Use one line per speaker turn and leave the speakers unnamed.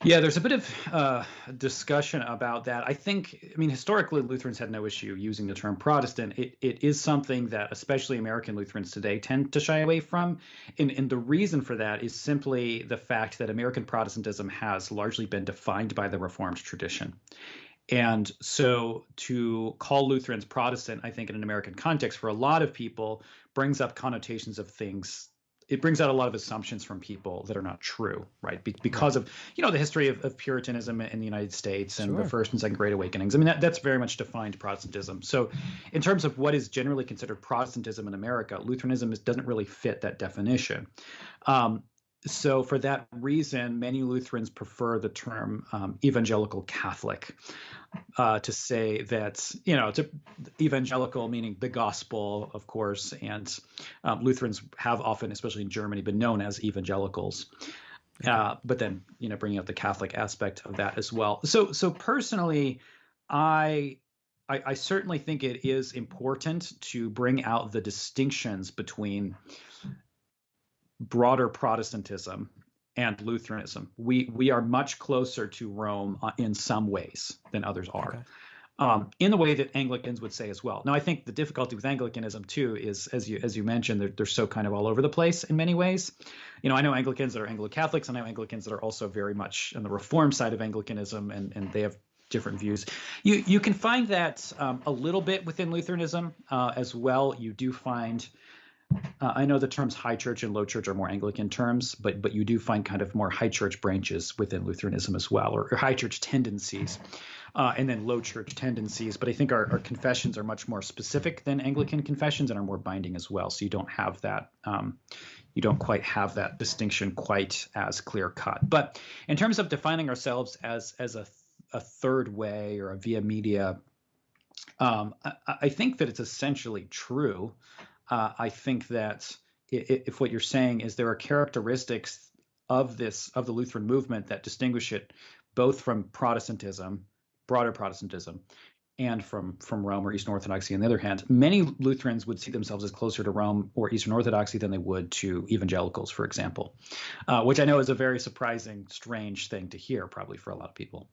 Yeah, there's a bit of discussion about that. I mean, historically, Lutherans had no issue using the term Protestant. It is something that especially American Lutherans today tend to shy away from. And the reason for that is simply the fact that American Protestantism has largely been defined by the Reformed tradition. And so to call Lutherans Protestant, I think in an American context, for a lot of people, brings up connotations of things. It brings out a lot of assumptions from people that are not true, right? Because
Right.
of, the history of Puritanism in the United States and the
Sure.
First and Second Great Awakenings. I mean, that's very much defined Protestantism. So in terms of what is generally considered Protestantism in America, Lutheranism doesn't really fit that definition. Um, so for that reason, many Lutherans prefer the term evangelical Catholic to say that, it's evangelical, meaning the gospel, of course, and Lutherans have often, especially in Germany, been known as evangelicals.
Okay.
But then, bringing out the Catholic aspect of that as well. So personally, I, I certainly think it is important to bring out the distinctions between broader Protestantism and Lutheranism. We are much closer to Rome in some ways than others are.
Okay.
In the way that Anglicans would say as well. Now, I think the difficulty with Anglicanism too is, as you mentioned, they're so kind of all over the place in many ways. I know Anglicans that are Anglo-Catholics, and I know Anglicans that are also very much on the Reformed side of Anglicanism, and they have different views. You can find that a little bit within Lutheranism as well. You do find. I know the terms high church and low church are more Anglican terms, but you do find kind of more high church branches within Lutheranism as well, or high church tendencies, and then low church tendencies. But I think our confessions are much more specific than Anglican confessions and are more binding as well. So you don't have that. You don't quite have that distinction quite as clear cut. But in terms of defining ourselves as a third way or a via media, I think that it's essentially true. I think that if what you're saying is there are characteristics of the Lutheran movement that distinguish it both from Protestantism, broader Protestantism, and from Rome or Eastern Orthodoxy on the other hand, many Lutherans would see themselves as closer to Rome or Eastern Orthodoxy than they would to evangelicals, for example, which I know is a very surprising, strange thing to hear, probably for a lot of people.